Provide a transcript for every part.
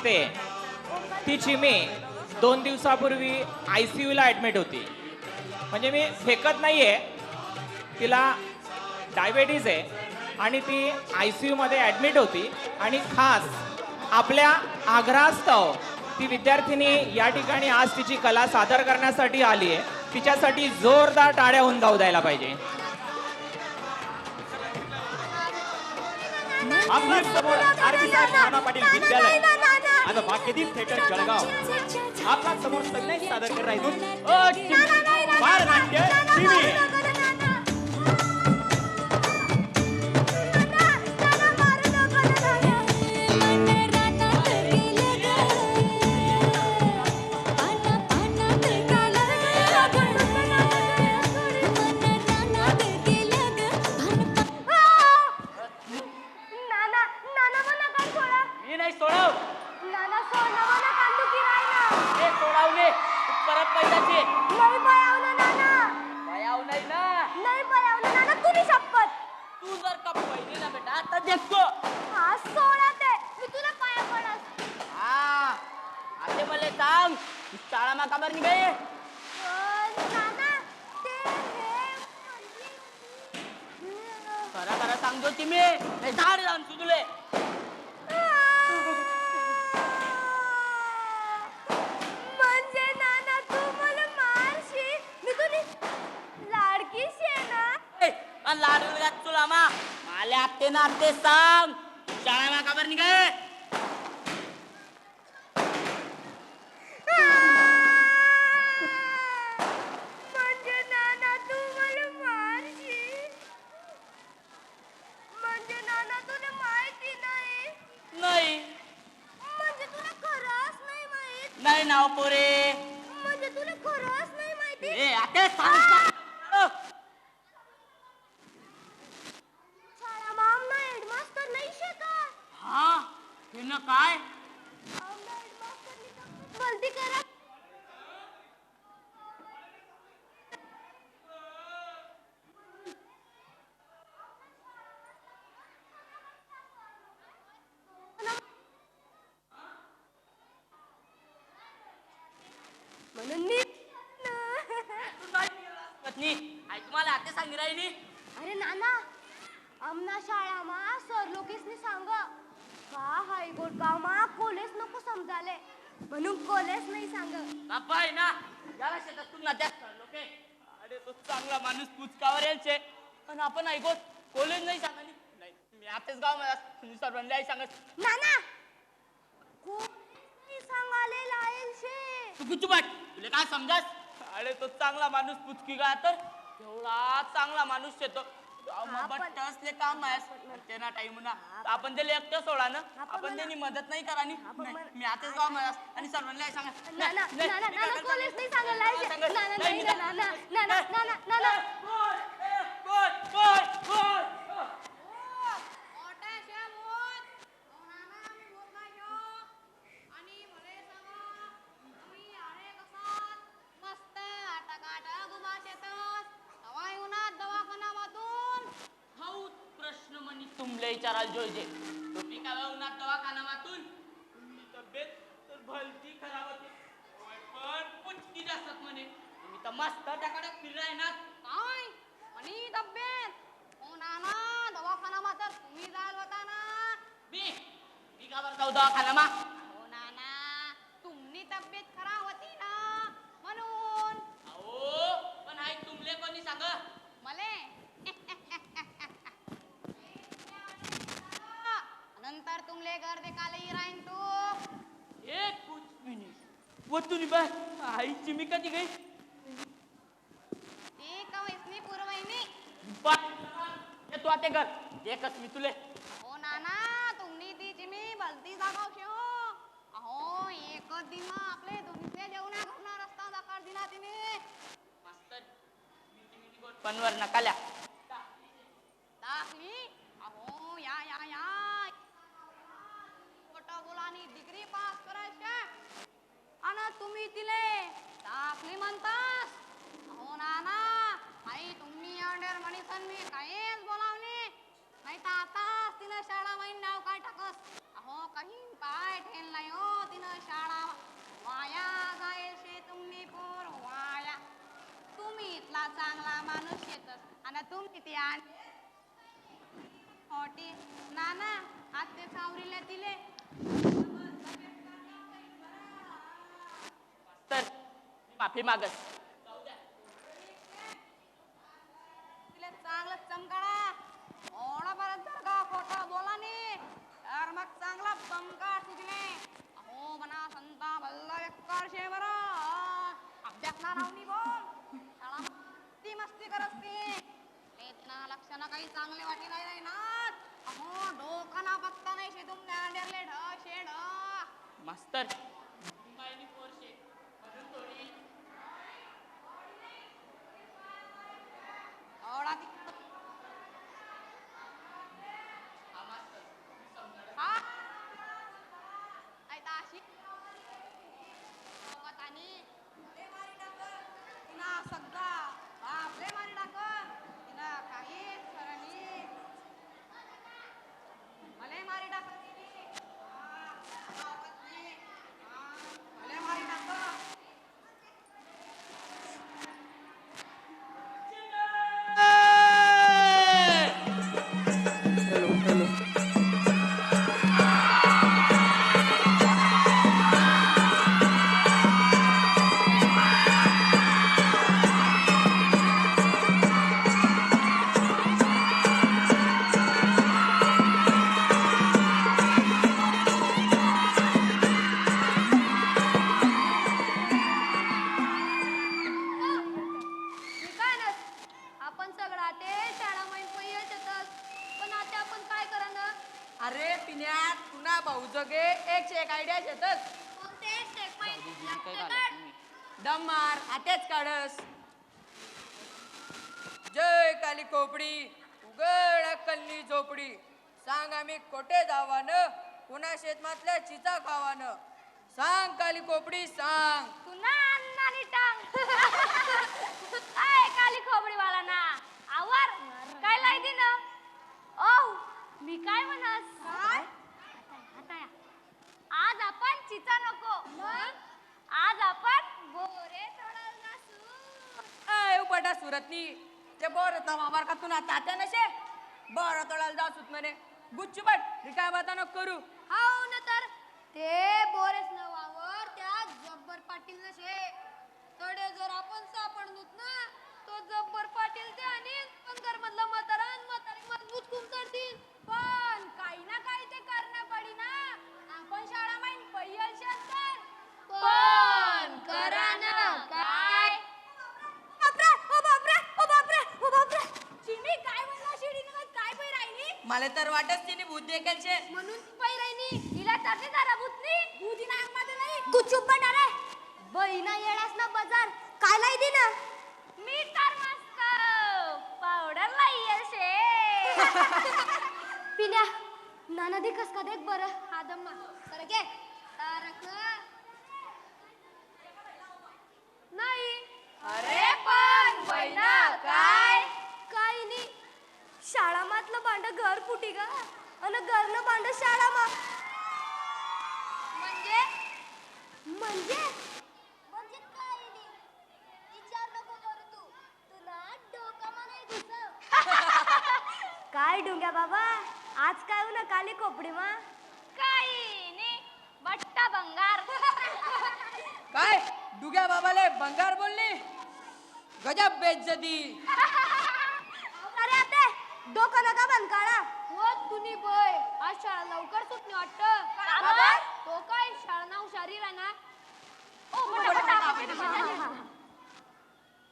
असते ती चिमी 2 दिवसापूर्वी ICU ला ऍडमिट होती. म्हणजे मी फेकत नाहीये, तिला डायबेटीज आहे आणि ती ICU मध्ये ऍडमिट होती आणि खास आपल्या आग्रहास्तव ती विद्यार्थिनी या ठिकाणी आज तिची कला सादर करण्यासाठी आली आहे. तिच्यासाठी जोरदार टाळ्या होऊन गाऊ द्यायला पाहिजे. आपल्या समोर आरती साहेब नाना पाटील विद्यालय आणि भाग्यदीप थिएटर जळगाव आपला समोर संदेश सादर करत आहे. बालनाट्य चिमी. मी नाही सोडव. नाना सोडवना कांदू की राहिना. हे सोडवले परत पैशाचे नाही पळावलं नाना. भयाव नाही ना. नाही पळावलं नाना, तुम्ही शपथ. तू जर का पहिले ना बेटा आता देखतो. हा सोडा ते, मी तुला पाया पडस. हा आता मला सांग शाळा मा काबर निघाय. नाना ते खरा खरा सांगतो ती मी झाड जाऊन सुधुले. म्हणजे नाना तू मला मारशी, मी तुझी लाडकीच आहे ना. आणि लाडू घात तुला मा मला आते ना आते सांग शाळा मा काबर निघाय. म्हणजे नाना तू मला मारशी, म्हणजे नाना तुला माहिती नाही. नाही म्हणजे तुला खरंच नाही माहित. नाही नाव पोरे. म्हणजे तुला खरंच नाही माहिती. ए आता सांग. शाळा मामना हेडमास्टर नाही शे का. हा हे ना काय आमना हेडमास्टरनी तर गलती करा. म्हणून मी पत्नी आई तुम्हाला आते सांगी राहिली. अरे नाना आमना शाळामा सर लोकेसनी सांग का हायकोर्ट गावमा कॉलेज नको समजाले म्हणून कॉलेज नाही सांग. बाप्पा आहे ना याला शेतातून नात्यात लोके. अरे तो चांगला माणूस पुचकावर यायचे पण आपण ऐकत कॉलेज नाही सांगानी. नाही मी आतेच गाव मला तुम्ही सर्वांना सांगत. नाना कॉलेज नाही सांगाले लायल शे. तू कुठची बाट तुला काय समजास. अरे तो चांगला माणूस पुचकी का तर एवढा चांगला माणूस येतो बट्ट असले काम आहे त्यांना टाइम ना आपण त्याला एकटं सोडा ना आपण त्यांनी मदत नाही करा. मी आताच गाव मला आणि सर्वांना सांगा. नाना नाना नाना कॉलेज नाही सांगायला लायल शे. नाना नाही ना नाना नाना नाना नाना प्रश्न म्हणी तुमले विचाराल जोयजे तुम्ही काय उन्हात दवाखान्यातून तुमची तब्येत तर भलती खराब होती पण पुचकी जास्त म्हणे तुम्ही तर मस्त टाकाडक फिरलाय ना. काय आणि तब्येत हो नाना दवाखाना मात्र तुम्ही जाल होता ना. मी का बरं जाऊ दवाखाना हो नाना तुमनी तब्येत खराब होती ना म्हणून. अहो पण आई तुमले कोणी सांग मले नंतर तुमले घर देखाले राहीन तू. एक कुछ मिनिट वो तू निभा आईची मी कधी गई ती कवयसनी पूर्वयनी. ये तू आते घर देखस मी तुले. हो नाना तुमनी ती मी भलती जागाव शे हो. अहो एक दिन आपले दोन्हीचे जेवणा घरना रस्ता दाखर दिला तिने. मास्तर पनवर नकाल्या दाखली. अहो या या या मोठा बोलानी डिग्री पास करायचे आणि तुम्ही तिले दाखली म्हणतास. अहो नाना आई तुम्ही अंडर मनीसन मी काहीच बोलावली नाही तर आता तिला शाळा माहीन नाव काय टाकस. अहो काही पाय ठेल नाही हो माझ्या सावरीला तिले तर माफी मागस. तिला चांगलं चमकाळा ओढापर्यंत का खोटं बोला नी तर मग चांगला चमका तिथे अहो बना संता भल्ला बेकार शे बरं अभ्यास ना रावणी बोल शाळा ती मस्ती करत ना लक्षणं काही चांगले वाटी नाही ना अहो डोकाना पत्ता नाही शे तुमच्या अंडरले ढ शे ढ मास्तर ओढा ती हा आई ताशी आणि तिना सगळा बापले मारी टाक तिना काहीच खरं नाही मले मारी टाक मले मारी टाक आपण सगळा ते शाळा माहीत पहिलेच येतात पण आता आपण काय करणार अरे पिण्यात पुन्हा भाऊ जगे एकशे एक आयडिया येतच दम मार आतेच काढस. जय काली खोपडी उघड अक्कलनी झोपडी सांग आम्ही कोठे जावान पुन्हा शेतमातल्या चिचा खावान सांग काली खोपडी सांग पुन्हा अन्नानी टांग काय काली खोबडी वाला ना आवर काय लायती ना ओ मी काय म्हणस काय आता आज आपण चिचा नको आज आपण बोरे तोडायला जासू आय उपटा सुरतनी ते बोर वावर का तुला तात्या नशे बोर तोडायला जाऊ सुत म्हणे गुच्छ बट रिकाय बाता नको करू. हाव ना तर ते बोरेस न वावर त्या जब्बर पाटील नशे तडे जर आपण सापडलोत ना तो जब्बर पाटील ते आणि पंगर मधला म्हातारी मजबूत कुमतडतील पण काही ना काही ते करणं पडी ना आपण शाळा माईन पहियल शेतर पण करा ना काय ओ बापरे चिमी काय म्हणला शिडीनं काय पै राहिली मला तर वाटच तिने भूत देखेल शे म्हणून पै राहिली हिला तरती जरा भूतनी भूती नाक मध्ये नाही तू चुप बट अरे बहिणा येळास ना बाजार काय लाई दे ना मी तर मस्त पावडर लाई शे पिल्या नाना दिखस का देख बरं आदम्मा तर घे तारक नाही अरे पण बहिणा काय काही नाही शाळा मातलं भांड घर फुटी गा आणि घरनं भांड शाळा मा म्हणजे म्हणजे म्हणजे काय नाही विचार नको करू तुला डोका नाही घुसव काय डुंग्या बाबा आज काय हो ना काली खोपडी मा काही नाही बट्टा भंगार काय डुग्या बाबाले बंगार बोलली गजब बेइज्जती. अरे आते डोकं नका बंद काढा हो तुम्ही बय आज शाळा लवकर सुटली वाटतं तो काय शाळा नाव शारीर आहे ना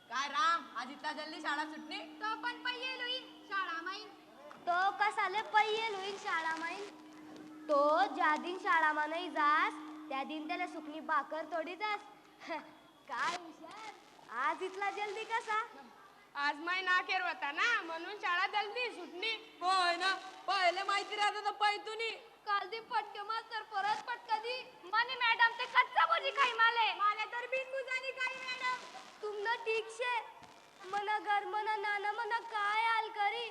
काय राम आज इतना जल्दी शाळा सुटली तो पण पहिले होईल शाळा माईन तो कसाले पहिले होईल शाळा माईन तो ज्या दिन शाळा मा नाही जास त्या दिन त्याला सुकणी भाकर तोडी जास काय हुशार आज इतला जल्दी कसा आज महिना अखेर होता ना म्हणून शाळा जल्दी सुटली. होय ना पहिले माहिती राहत तर पैतुनी काल दी फटके मास्तर परत फटका दी माने मॅडम ते कच्चा भोजी खाई माले तर बिन बुजानी खाई मॅडम तुमनं ठीक शे मना घर मना नाना मना काय हाल करी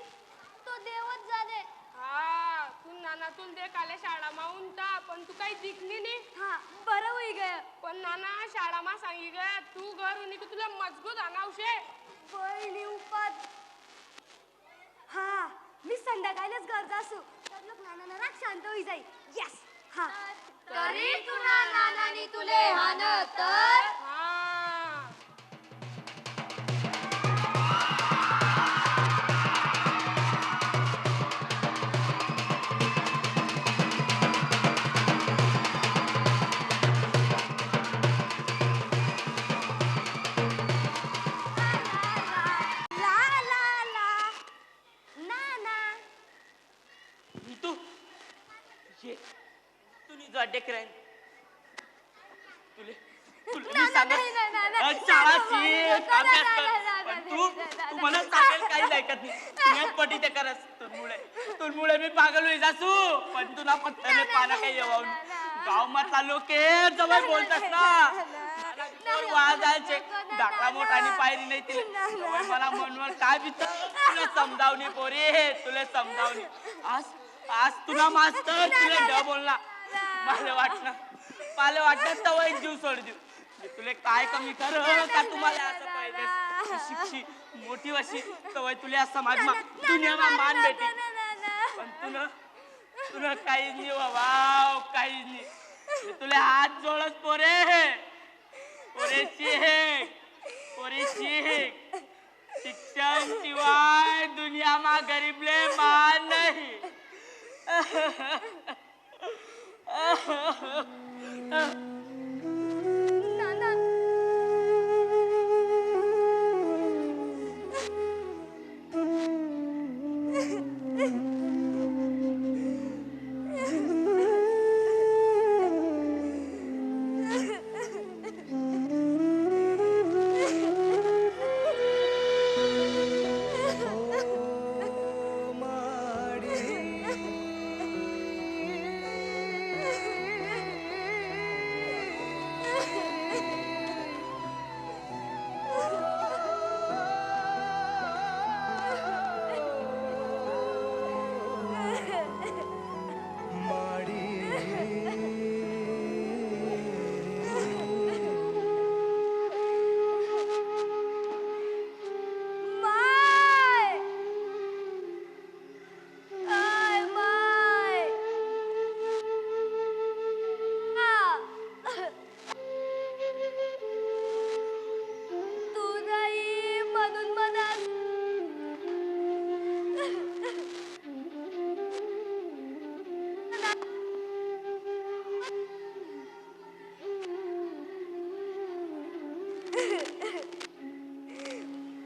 तो देवच जाणे हा तू नाना तुल देख आले शाळा मा उंटा पण तू काही दिखली नाही. हा बरं होई गया पण नाना शाळा मा सांगी गया तू घर उनी की तुला मजबूत आणावशे. पहिली उपात हा मी संध्याकाळीच घर जासू तर लोक नाना राग शांत होई जाई. येस हा तरी तुला नानानी तुले हान तर हा ला ला ला नाना तू ये तू नी जा डेकराय तुले तुले मी नाना, सांगत नाही, नाही, नाही, नाही. शाळा नाना, शिक नाना, अभ्यास कर नाना, पण नाना, तू नाना, तू मला सांगेल काहीच ऐकत नाही पुण्यात पटी ते करस तुरमुळे मी पागल होई जासू पण तुला पत्त्याने पाना काही येवाऊन गाव मधला लोक जवळ बोलतात ना वाजायचे डाकला मोठानी पायरी नाही तिला जवळ मला मनवर काय बिचार तुला समजावणी पोरी तुला समजावणी आज आज तुला मास्तर तुला ड बोलला मला वाटलं तवा एक जीव सोड देऊ मी तुला काय कमी कर का तुम्हाला असं पाहिजे शिक्षी मोठी वशी तवय तुला समाज दुनियामा मान भेटी पण तुला काहीच नाही बाबा काहीच नाही मी तुला हात जोडत पोरे शिक शिक्षण शिवाय दुनियामा गरीबले मान नाही नाना माय आय माय तू नाही म्हणून मनात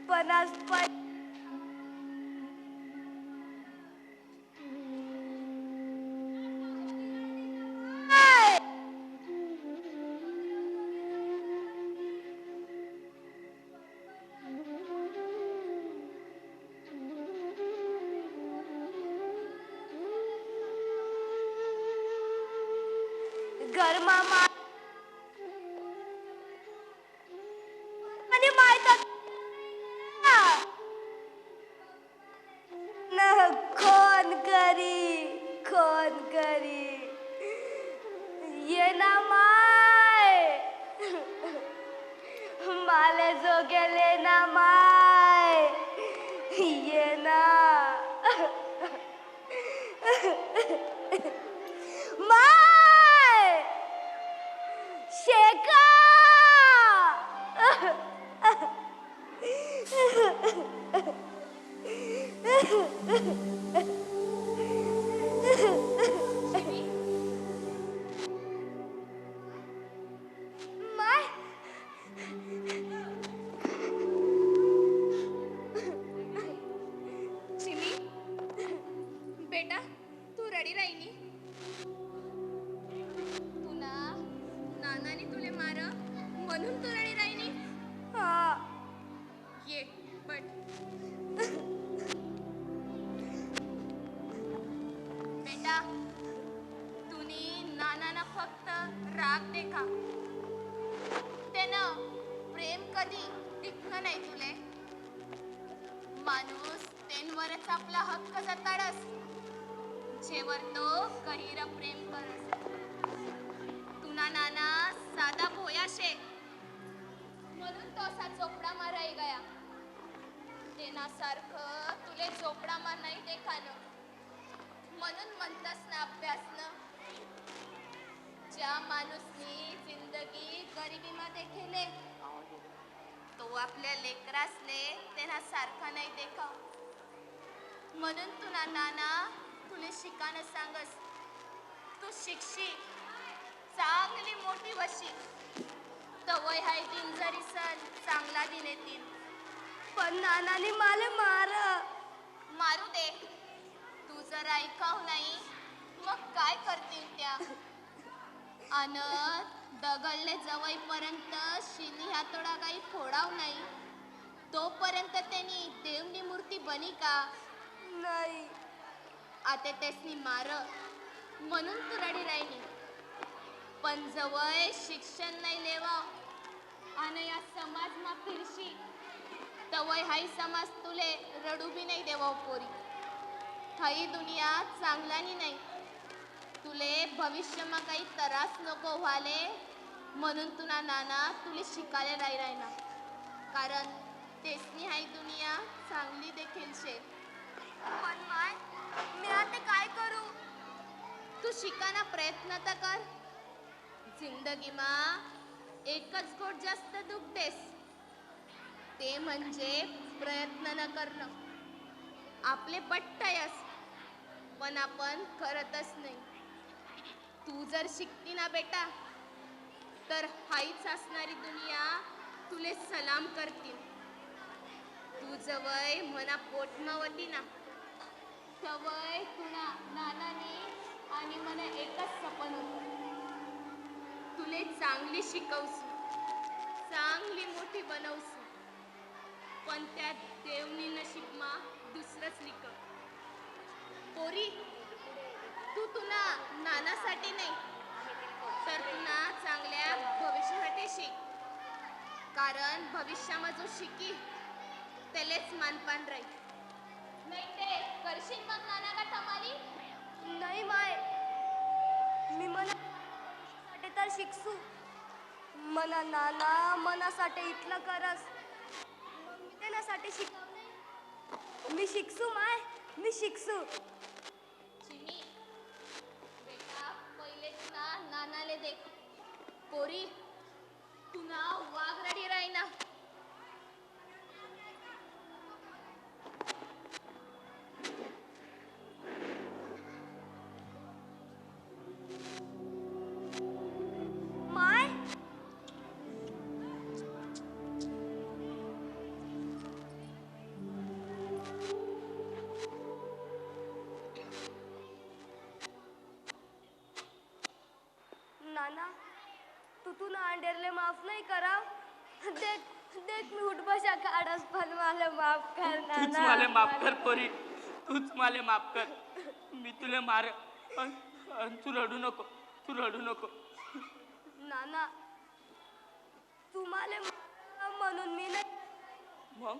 पन्नास गरमा आणि माहित न कोण करी ये ना माय माले जो गेले ना माय ये ना माय शेका माय चिनी बेटा तू रेडी राहिनी तुला नानाने तुले मार म्हणून तू रेडी राहिनी हा ये बट बेटा तुनी नानाना फक्त राग देखा त्यानं प्रेम कधी दिखलं नाही तुले माणूस तेनवरच आपला हक्क जताडस जेवर तो गहिर प्रेम करस तुना नाना साधा भोया शे म्हणून तो असा चोपडा माराई गया तेना सारखं तुले चोपडा मार नाही देखानं म्हणून म्हणतास ना अभ्यासनं. ज्या माणूसनी जिंदगी गरिबीमध्ये केले तो आपल्या लेकरासले त्यांना सारखा नाही देखाव. म्हणून तुला नाना तुले शिकानं सांगस. तू शिकशी चांगली मोठी वशी तवय हाय दिन जरी सण चांगला दिन येतील. पण नानाने मला मारू दे. तू जर ऐकाव नाही मग काय करतील त्या. अन दगडले जवळपर्यंत शिनी हातोडा काही फोडाव नाही तोपर्यंत त्यांनी देवनी मूर्ती बनी का नाही. आता त्यासनी मार म्हणून तू रडी राहिली. पण जवळ शिक्षण नाही लेवा आणि या समाजमा फिरशी तवय हाई समाज तुले रडू बी नाही देवा पोरी. हाई दुनिया चांगलानी नाही. तुले भविष्यमा काही त्रास नको व्हाले म्हणून तुला नाना तुले शिकायला राहिना. कारण तेसनी हाई दुनिया चांगली देखील शे. पण माय मी आता काय करू. तू शिकाना प्रयत्न तर कर. जिंदगीमा एकच गोष्ट जास्त दुखतेस ते म्हणजे प्रयत्न न करणं. आपले पट्टयस पण आपण करतच नाही. तू जर शिकती ना बेटा तर हाईच असणारी दुनिया तुले सलाम करतील. तू जवळ मना पोटमावती ना तवय तुला नानाने आणि मला एकच सपन होतं. तुले चांगली शिकवसू चांगली मोठी बनवसू पण त्या देवनी नशीबमा दुसरंच लिख. पोरी तू तुला नानासाठी नाही तर तुला चांगल्या भविष्यासाठी शिक. कारण भविष्यामा जो शिकी त्यालेच मानपान राहील. नाही ते करशील मग नाना का ठमाली. नाही माय मी मनासाठी तर शिकसू. मना नाना मनासाठी इथलं करस मग मी त्यासाठी शिकवले. मी शिकसू माय मी शिकसू. चिमी बेटा पहिले तुला नानाले देख. पोरी तुला वाघ रडी राहीना. माय नाना तू ना अंडेरले माफ नाही करा. देख देख मी उठबशा काढस पण मला माफ कर तूच नाना. मला माफ कर पोरी. तूच मला माफ कर. मी तुला मार तू रडू नको. तू रडू नको. नाना तुम्हाला म्हणून मी नाही. मग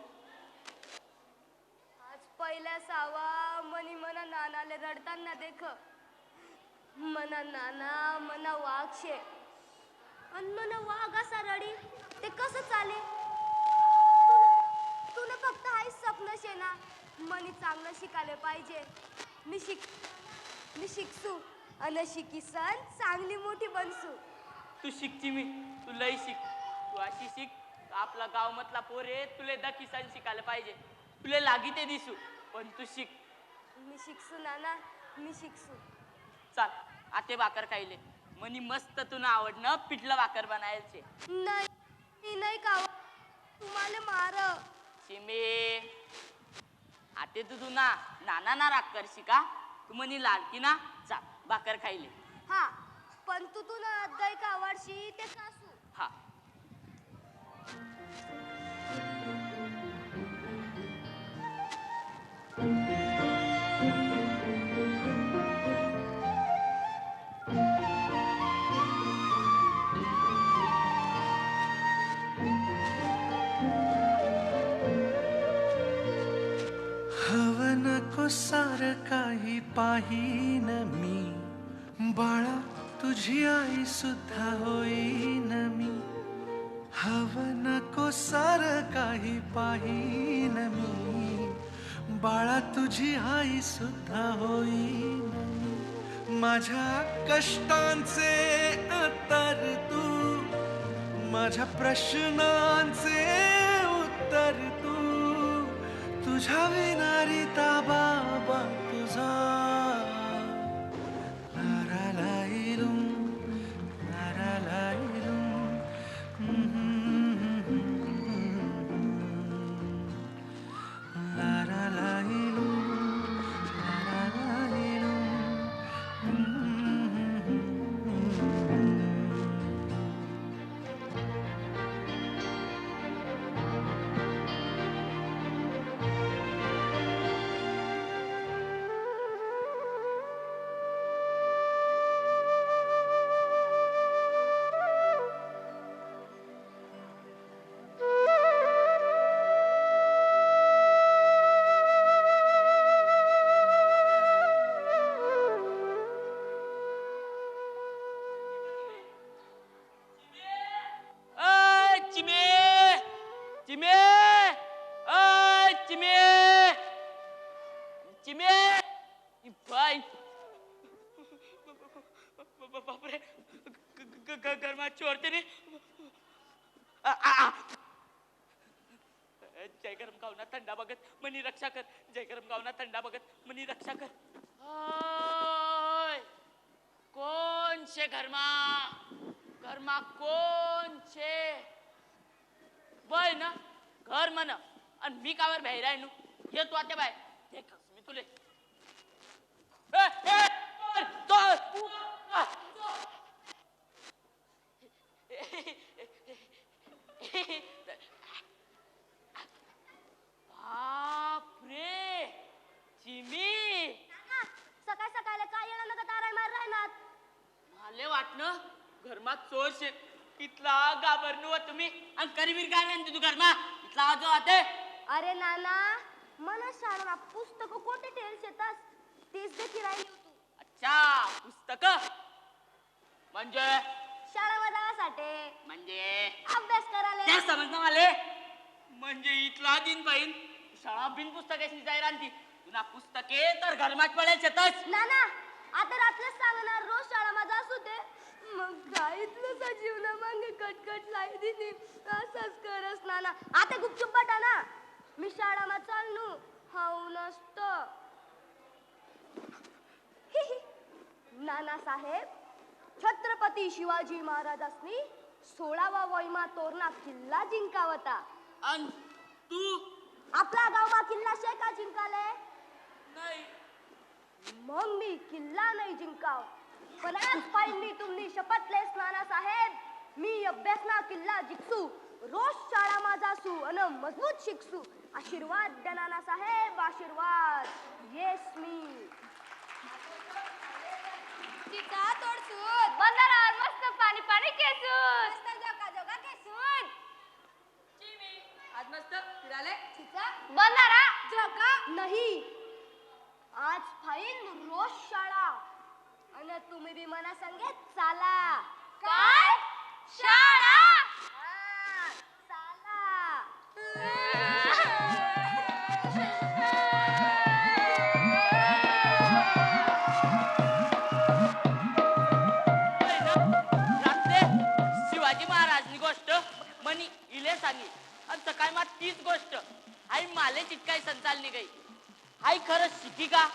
आज पहिल्या सावा मनी मना नानाले रडताना देख. मना नाना मना वाघ शे आणि मना वाघ असा रडी ते कसं चाले. तुला फक्त हाच स्वप्न शे ना मनी चांगलं शिकायला पाहिजे. मी शिकसू आणि शिकीसन चांगली मोठी बनसू. तू शिकची मी. तू लय शिक. तू अशी शिक आपला गाव मधला पोरे तुले दकिसान शिकायला पाहिजे. तुले लागी ते दिसू पण तू शिक. मी शिकसू नाना मी शिकसू. चाल आते भाकर खायले. म्हणी मस्त तुला आवडणं पिठलं भाकर बनायचे. नाही मी नाही का तुम्हाला मार. चिमे आते तू ना नाना ना राग करशी का. तू म्हणी लाडकी ना. चाल भाकर खायले. हा पण तू ना दही का आवडशी ते कासू. हा हवं नको सार काही पाहीन मी बाळा तुझी आई सुद्धा होईन मी. हवं नको सार काही पाहीन मी बाळा तुझी आई सुद्धा होईन मी. माझ्या कष्टांचे उत्तर तू, माझ्या प्रश्नांचे उत्तर तू, तुझ्या विनारी बाबा तुझा. लारालाईलुम, लारालाईलुम, लारालाईलुम, लारालाईलुम. चिमे चिमे चिमे चिमे बाय बापरे घरमा चोरते रे जय गरम गावना थंडा बघत मनी रक्षा कर. जय गरम गावना थंडा बघत मनी रक्षा कर. कोण छे घरमा घरमा कोण छे वय ना घर मन आणि मी कावर बाहेर आहे नु ये तू आता बाय देख मी तुले बापरे चिमी सकाळ सकाळ काय येणं नका ताराय मार राहणार. माले वाटणं घरमात चोर शे इथला घाबरनु व तुम्ही आणि करीबीर काय म्हणते तू घरमा इथला आजो आते. अरे नाना मला शाळा पुस्तक कोठे ठेल शेतात तेच देखील राहिली तू. अच्छा पुस्तक म्हणजे शाळा जाण्यासाठी म्हणजे अभ्यास करायला. त्या समजणं माले म्हणजे इथला दिन पाहिन शाळा बिन पुस्तकाची जाय रांती तुला पुस्तके तर घरमात पडेल शेतच. नाना आता रात्रच सांगणार रोज शाळा माझा असू दे मग काय इथलं सजीवना मग कटकट लाई दिली असंच करस नाना. आता गुपचूप बटा ना मी शाळा मा चालनू हाऊ नसत. नाना साहेब छत्रपती शिवाजी महाराजांनी 16वा वैमा तोरणा किल्ला जिंकावता. आणि तू आपला गावमा किल्ला शे का जिंकाले नाही मग मी किल्ला नाही जिंकाव पण आज पाहिजे मी तुम्ही शपथ लेस नाना साहेब मी अभ्यास ना किल्ला जिंकसू रोज शाळा माझा सू अन मजबूत शिकसू. आशीर्वाद द्या नाना साहेब आशीर्वाद. येस मी चिका तोडसून बंधारावर मस्त पाणी पाणी केसून मस्त जोका जोका केसून आज मस्त फिराले चिका बंधारा जोका नाही आज फाईन रोज शाळा आणि तुम्ही बी मना संगे चाला. काय शाळा हा, चाला. रात्री शिवाजी महाराजनी गोष्ट मनी इले सांगी आणि सकाळी मग तीच गोष्ट आई माले चिटकाई संचालनी गई. आई खरंच शिकी का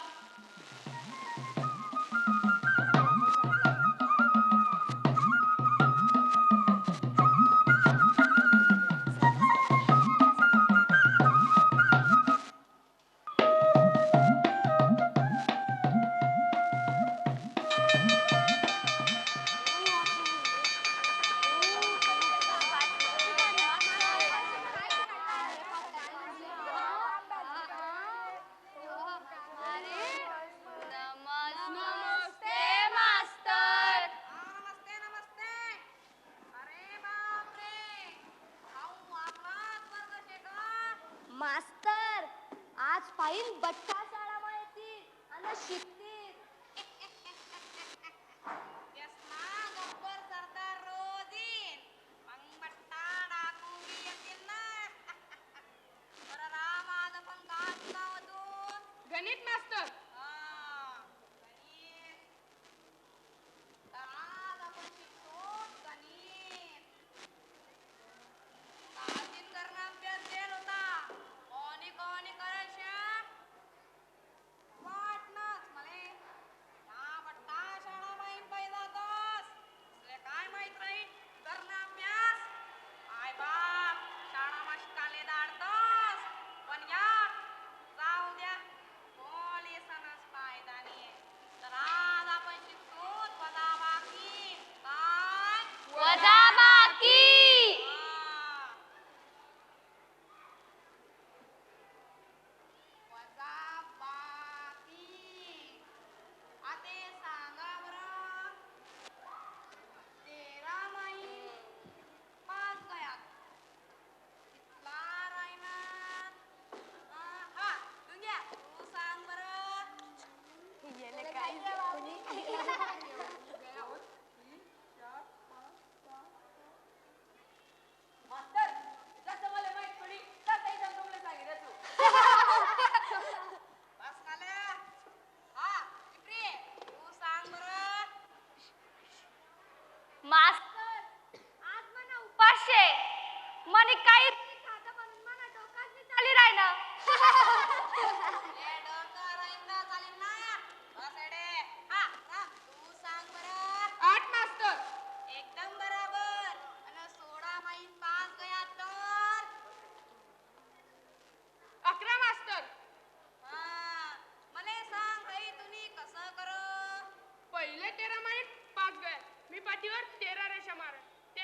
मास्तर आज फाईन बट्टा शाळा माहिती आणि शिकतील. गब्बर सरदार रोज येईन मग बट्टा डाकू बी येतील ना. बरं राम आज पण गात गावातून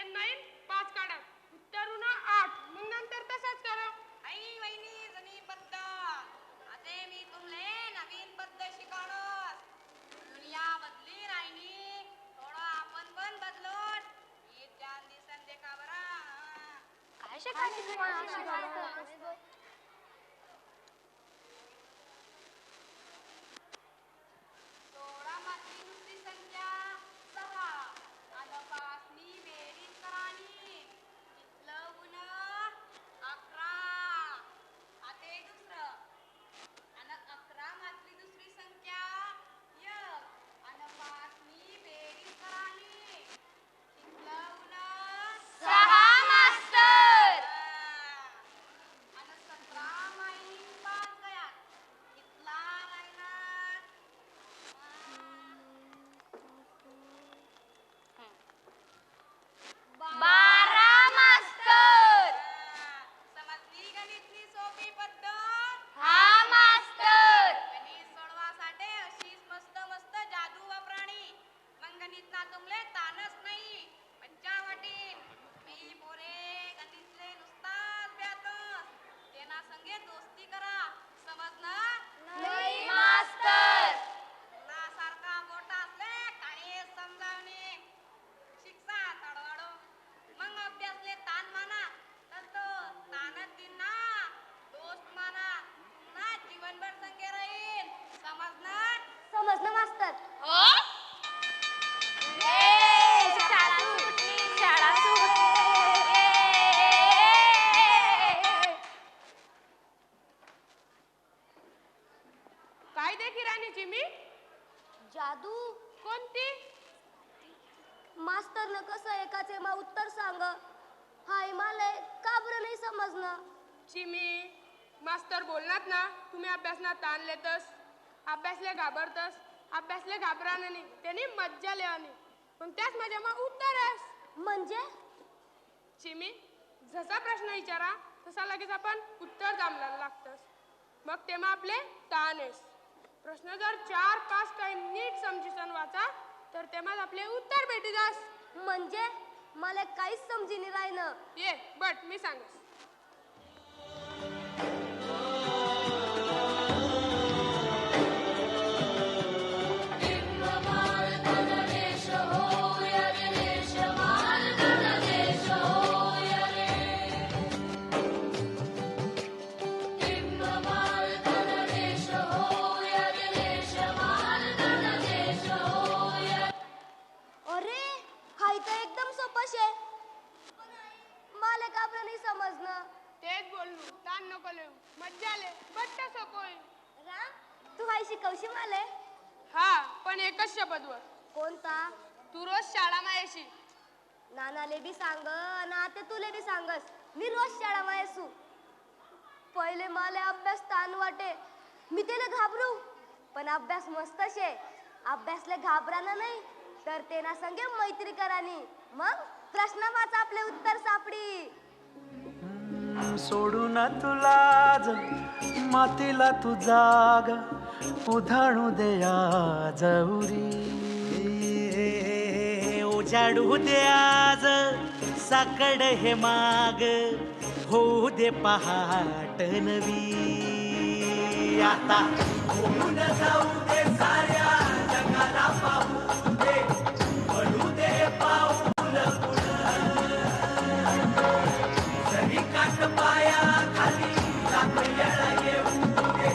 9 9 5 काढा उत्तर उन्हा 8 मग नंतर तसाच करा. आई वहिनी जुनी पद्धत असे मी तुमले नवीन पद्धत शिकवणार. दुनिया बदली राहिली थोडं आपण पण बदलोत. ही जान दिसन देखा बरा. काय शिकायचं? सोळा मात्री दुसरी संख्या 6 आणि 5 नी बेरीज करानी. इथलं ऊन 11. आता हे दुसरं आणि 11 मात्री दुसरी संख्या 1 आणि 5 नी बेरीज करानी. इथलं ऊन 6 मास्तर. आणि 17 मायनी 5 गया. इथला राहिला 12 मास्तर. समजली गणितनी सोपी पद्धत? हा मास्तर. गणित सोडवासाठी अशीच मस्त मस्त जादू वापराणी. मग गणितना तुमले ताणच नाही, मज्जा वाटीन. मी पोरे गणितले नुसताच भ्यातस. तेना संगे दोस्ती करा, समजलं? नाही मास्तर. तुला सारखा मोठा असले काहीच समजावणे. शिक्षा तडवाडो. मग अभ्यासले ताण माना तर तो ताणच दिन ना. दोस्त माना, पुन्हा जीवनभर संगे राहील. समजलं? समजलं मास्तर. हो शाळा सुटली, शाळा सुटली. काय देखी राणीची मी जादू कोणती? मास्तरनं कसं एकाचे मा उत्तर सांग. हाय मला का बरं नाही समजणं. चिमी मास्तर बोलणार ना तुम्ही अभ्यासना ताण लेतस, अभ्यासले घाबरतस. अभ्यासले घाबरानं नाही त्यांनी मज्जा लेवानी. पण त्याच मजा मग उत्तर आहेस. म्हणजे चिमी जसा प्रश्न विचारा तसा लगेच आपण उत्तर दामला लागतस. मग तेव्हा आपले ताण आहेस. प्रश्न जर 4-5 काही नीट समजीसन वाचा तर तेव्हा आपले उत्तर भेटी जास. म्हणजे मला काहीच समजी नाही राहिलं. ये बट मी सांगस. अरे हाय तर एकदम सोपं शे. मला का बरं नाही समजणं. तेच बोललो ताण नको लेऊ, मज्जा आले बट्ट सोपं. राम तू हाय शिकवशी मला. हा पण एकच शब्दवर. कोणता? तू रोज शाळा येशी. नानाले बी सांग ना ते तुले बी सांगस. मी रोज शाळा मायसू. पहिले मला अभ्यास ताण वाटे, मी त्याला घाबरू. पण अभ्यास मस्त शे. अभ्यासले घाबराना नाही तर तेना संगे मैत्री करानी. मग प्रश्न वाचा आपले उत्तर सापडी. सोडू ना तुला मातीला तू जाग उधाणू दे आज उरी. उजाडू दे आज साकड हे माग होऊ दे पहाट नवी. आता होऊन जाऊ दे साऱ्या जगाला पाहू दे पडू दे पाऊल पुढं. जरी काट पाया खाली लाख येळा येऊ दे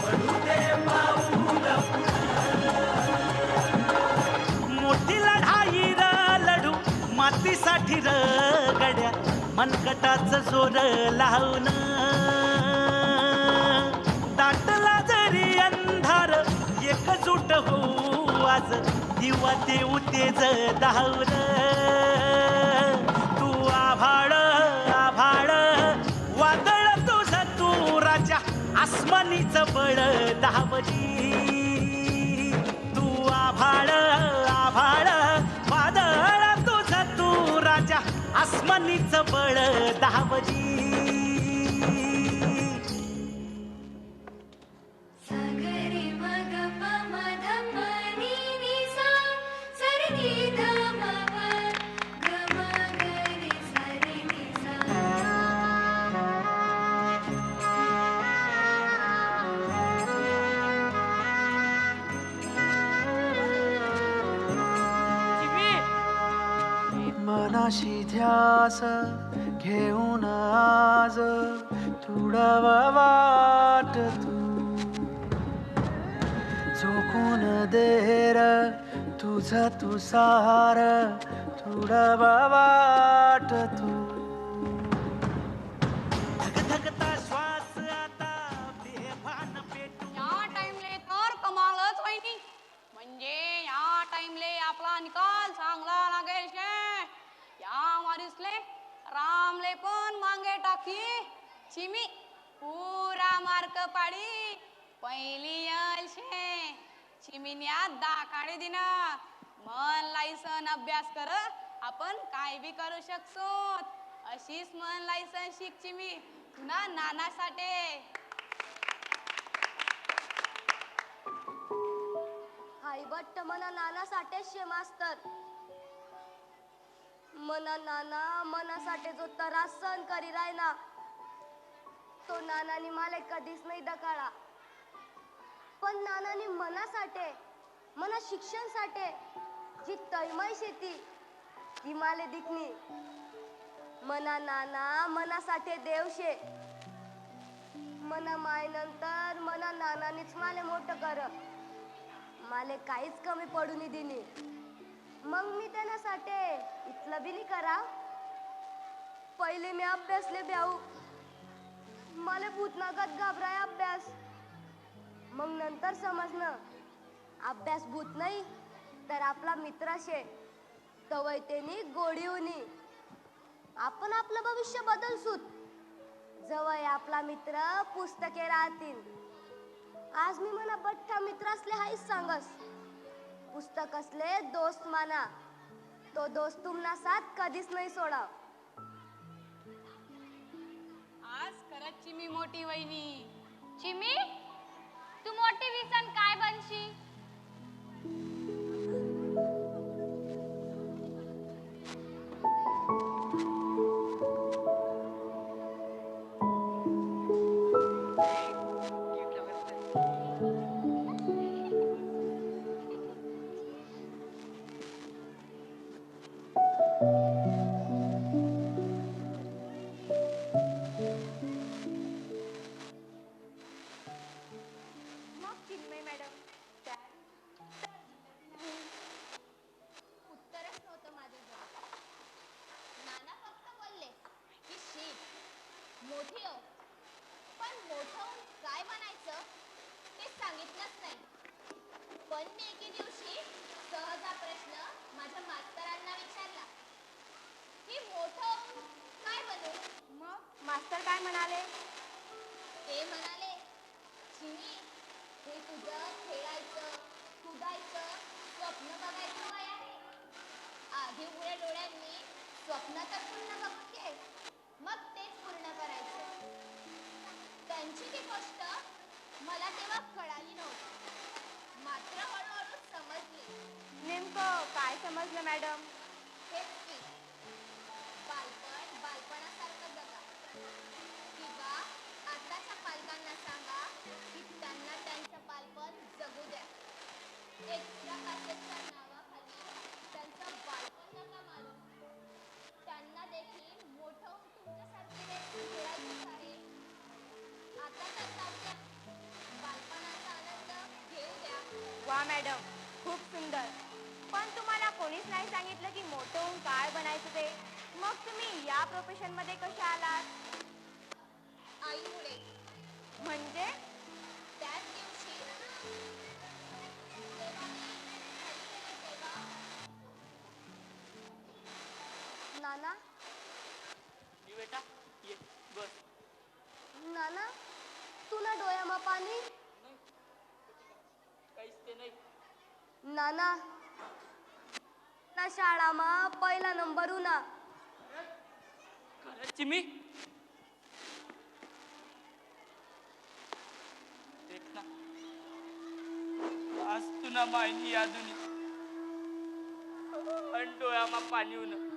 पडू दे पाऊल पुढं. मोठी लढाई र लढू मातीसाठी र गड्या मनकटाच जोर लावून. दाटला जरी अंधार एकजूट होऊ आज दिवा देऊ तेज धावून. तू आभाळ आभाळ वादळ तुझं तू राजा आसमानीच बळ धावली. तू आभाळ आभाळ वादळ तुझं तू राजा आसमानीच बळ धावली. मनाशी ध्यास घेऊन आज तुडवा वाट तू झोकून देर तुझा तू सार तुडवा वाट तू धगधगता श्वास आता बेभान पेटू या टाइमले तर कमालच वहिनी म्हणजे या टाइमले आपला निकाल चांगला लागेल शे या मारिसले रामले पण मागे टाकी चिमी पुरा मार्क पाडी पहिली यल शे चिमिन्या दाखाडे दिन मन लायसन अभ्यास कर आपण काय बी करू शकतो अशीच मन लायसन शिक चिमी तुना नानासाठी हाय बट्ट मना नाना साठे मास्तर मना नाना मनासाठी जो त्रास सहन करी राहिना तो नानानी मला कधीच नाही दकाळा पण नानानी मनासाठी मना शिक्षणसाठी जी तळमळ शेती ती माले दिखनी मना नाना मनासाठी देवशे मना माय नंतर मना नानानीच माले मोठं कर माले काहीच कमी पडू नाही दिली मग मी त्याच्यासाठी इथलं बी नाही करा पहिले मी अभ्यासले ब्याऊ मला भूतनागत घाबराय अभ्यास मग नंतर समजणं अभ्यास भूत नाही तर आपला मित्र शे तवय त्यांनी गोडी होनी आपण आपलं भविष्य बदलसूत जवळ आपला मित्र पुस्तके राहतील आज मी म्हणा बठ्ठा मित्र असले हाच सांगस पुस्तक असले दोस्त माना तो दोस्त तुमना साथ कधीच नाही सोडा आज खरंच चिमी मोठी वहिनी चिमी तू मोठी विसन काय बनशी मोठी हो पण मोठं होऊन काय बनायचं ते सांगितलंच नाही पण मी एके दिवशी सहज हा प्रश्न माझ्या मास्तरांना विचारला की मोठं होऊन काय बनू मग मास्तर काय म्हणाले ते म्हणाले चिनी हे तुझं खेळायचं कुदायचं स्वप्न बघायचं वय आहे आधी उघड्या डोळ्यांनी स्वप्न तर पूर्ण बघून घे मग तेच पूर्ण करायचं त्यांची ती गोष्ट मला तेव्हा कळाली नव्हती मात्र हळूहळू समजली नेमकं काय समजलं मॅडम हेच की बालपण बालपणासारखं जगा किंवा आताच्या पालकांना सांगा की त्यांना त्यांचं बालपण जगू द्या एक्स्ट्रा क्लासेसच्या नावाखाली त्यांचं बालपण नका मारू त्यांना देखील मोठं होऊन तुमच्यासारखे खेळायचंच आहे आता तर जाऊ द्या बालपणाचा आनंद घेऊ द्या वा मॅडम खूप सुंदर पण तुम्हाला कोणीच नाही सांगितलं की मोठं होऊन काय बनायचं ते मग तुम्ही या प्रोफेशन मध्ये कशा आलात आईमुळे म्हणजे त्याच दिवशी तेव्हा मी घरी गेले तेव्हा नाना ये बेटा ये बस नाना तुला डोळ्यामा पाणी काहीच ते नाही नाना ना शाळामा पहिला नंबर उना खरंच चिमी देख ना आज तुला माहिती यादुनी पण डोळ्यामा पाणी होणं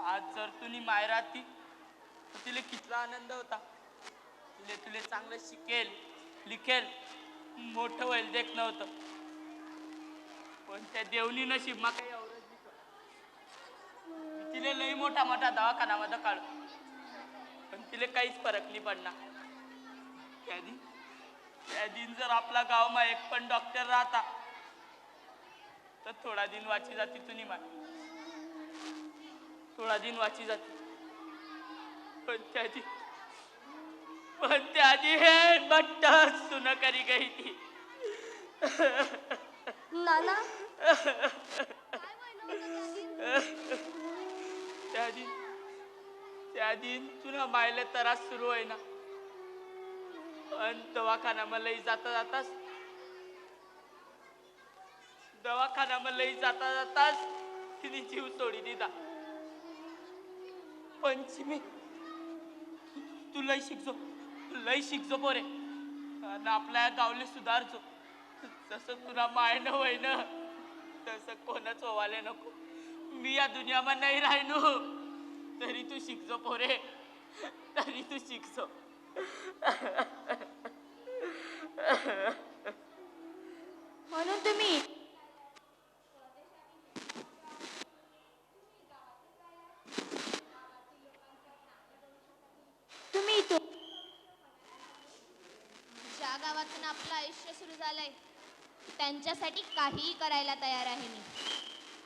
आज जर तुम्ही मायराती तर तिला कितला आनंद होता तुले चांगलं शिकेल लिखेल मोठं होईल देख नव्हतं पण त्या देवनी नशीब मा काही एवढंच दिसत तिले लई मोठा मोठा दवाखान्यामध्ये काढ, पण तिले काहीच फरक नाही पडणार. त्या दिन जर आपला गावमा एक पण डॉक्टर राहता तर थोडा दिन वाची जाती तुनी मा, थोडा दिन वाची जाती. पण त्याची हे बट्ट सुन करी गई थी. नाना त्या दिन तुला मायले त्रास सुरू आहे ना, पण दवाखान्यामध्ये जाताच तिने जीव सोडी दिला. पंचमी तू लय शिकजो पोरे, आणि आपल्या गावले सुधारचो. जसं तुला मायनं होय ना तसं कोणच होवाले नको. मी या दुनियामा नाही राहिनो, तरी तू शिकजो पोरे, तरी तू शिकजो. म्हणून तुम्ही ज्या गावातून आपलं आयुष्य सुरू झालंय त्यांच्यासाठी काहीही करायला तयार आहे मी.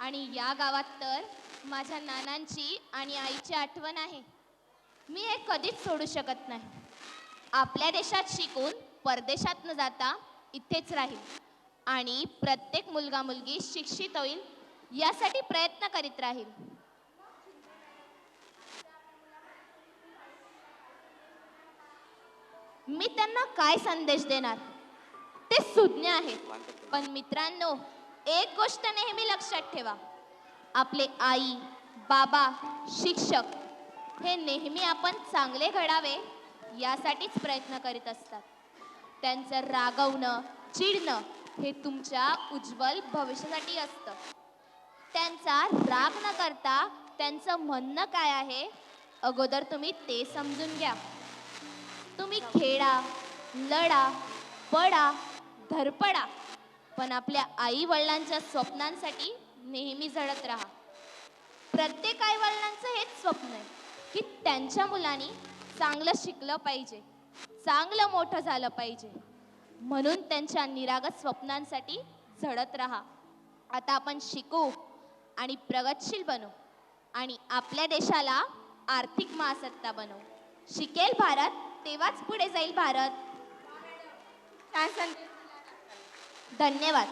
आणि या गावात तर माझ्या नानांची आणि आईची आठवण आहे. मी हे कधीच सोडू शकत नाही. आपल्या देशात शिकून परदेशात न जाता इथेच राहील आणि प्रत्येक मुलगा मुलगी शिक्षित होईल यासाठी प्रयत्न करीत राहील. मी त्यांना काय संदेश देणार ते सुज्ञ आहे. पण मित्रांनो, एक गोष्ट नेहमी लक्षात ठेवा, आपले आई बाबा शिक्षक हे नेहमी आपण चांगले घडावे यासाठीच प्रयत्न करीत असतात. त्यांचं रागवणं चिडणं हे तुमच्या उज्ज्वल भविष्यासाठी असतं. त्यांचा राग न करता त्यांचं म्हणणं काय आहे अगोदर तुम्ही ते समजून घ्या. तुम्ही खेळा, लढा, पडा, धडपडा, पण आपल्या आई वडिलांच्या स्वप्नांसाठी नेहमी झडत राहा. प्रत्येक आई वडिलांचं हेच स्वप्न आहे की त्यांच्या मुलांनी चांगलं शिकलं पाहिजे, चांगलं मोठं झालं पाहिजे. म्हणून त्यांच्या निरागस स्वप्नांसाठी झडत राहा. आता आपण शिकू आणि प्रगतशील बनू आणि आपल्या देशाला आर्थिक महासत्ता बनवू. शिकेल भारत तेव्हाच पुढे जाईल भारत. धन्यवाद.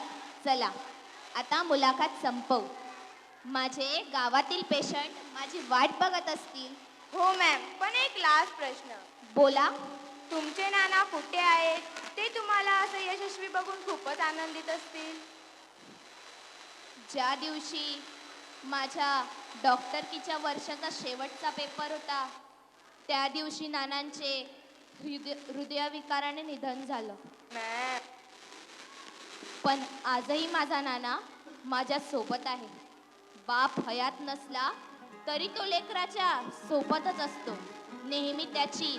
चला आता मुलाखत संपवू. माझे गावातील पेशंट माझी वाट बघत असतील. हो मॅम, पण एक लास्ट प्रश्न. बोला. तुमचे नाना कुठे आहेत? ते तुम्हाला असं यशस्वी बघून खूपच आनंदित असतील. ज्या दिवशी माझ्या डॉक्टरकीच्या वर्षाचा शेवटचा पेपर होता त्या दिवशी नानांचे हृदयविकाराने निधन झालं. मॅम, पण आजही माझा नाना माझ्या सोबत आहे. बाप हयात नसला तरी तो लेकराच्या सोबतच असतो. नेहमी त्याची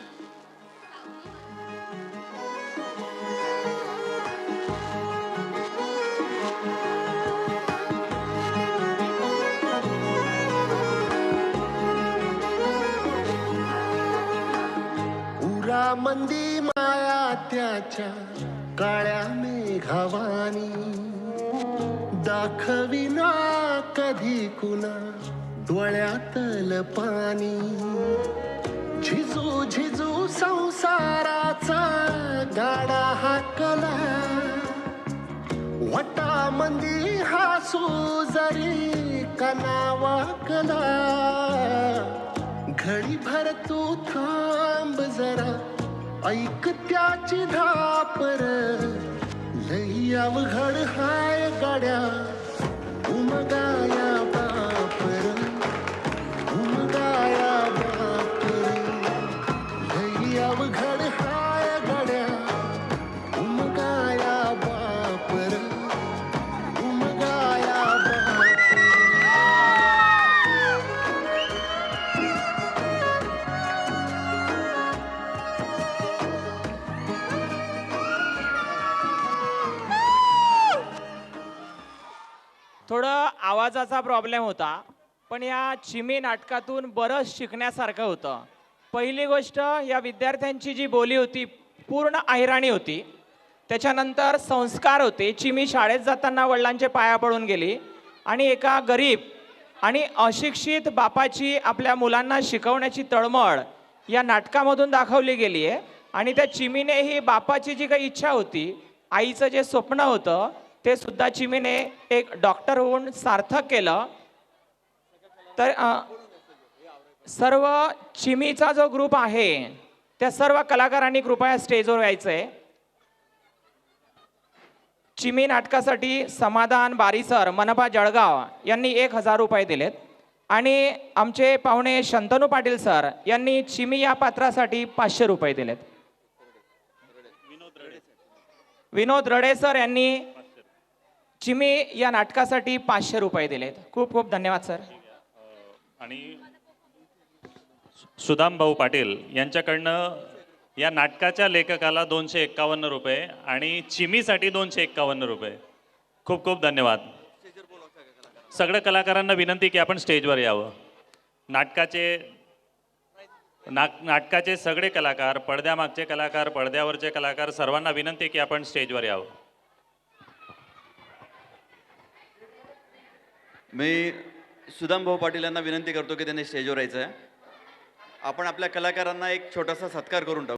मंदी माया त्याच्या काळ्या मेघावानी दाखविना कधी कुणा डोळ्यातल पाणी. झिजू झिजू संसाराचा गाडा हाकला वटामंदी हासू जरी कनावाकला. घडी भर तू थांब जरा ऐक त्याची धापर लई अवघड हाय गाड्या उमगाया बापर उमगाया बापर लई अवघड हाय गाड्या उमगाया बापर उमगाया बापर. थोडं आवाजाचा प्रॉब्लेम होता पण या चिमी नाटकातून बरंच शिकण्यासारखं होतं. पहिली गोष्ट, या विद्यार्थ्यांची जी बोली होती पूर्ण अहिराणी होती. त्याच्यानंतर संस्कार होते. चिमी शाळेत जाताना वडिलांचे पाया पडून गेली आणि एका गरीब आणि अशिक्षित बापाची आपल्या मुलांना शिकवण्याची तळमळ या नाटकामधून दाखवली गेली आहे. आणि त्या चिमीने ही बापाची जी काही इच्छा होती, आईचं जे स्वप्न होतं, ते सुद्धा चिमीने एक डॉक्टर होऊन सार्थक केलं. तर सर्व चिमीचा जो ग्रुप आहे त्या सर्व कलाकारांनी कृपया स्टेजवर यायचं आहे. चिमी नाटकासाठी समाधान बारीसर, मनपा जळगाव यांनी 1000 रुपये दिलेत. आणि आमचे पाहुणे शंतनू पाटील सर यांनी चिमी या पात्रासाठी 500 रुपये दिलेत. विनोद रडे सर यांनी चिमी या नाटकासाठी 500 रुपये दिलेत. खूप खूप धन्यवाद सर. आणि सुदाम भाऊ पाटील यांच्याकडनं या नाटकाच्या लेखकाला 251 रुपये आणि चिमीसाठी 251 रुपये. खूप खूप धन्यवाद. सगळ्या कलाकारांना विनंती की आपण स्टेजवर यावं. नाटकाचे सगळे कलाकार, पडद्यामागचे कलाकार, पडद्यावरचे कलाकार, सर्वांना विनंती की आपण स्टेजवर यावं. मी सुदाम भाऊ पाटील यांना विनंती करतो की त्यांनी स्टेजवर यायचं आहे. आपण आपल्या कलाकारांना एक छोटासा सत्कार करून टाकू.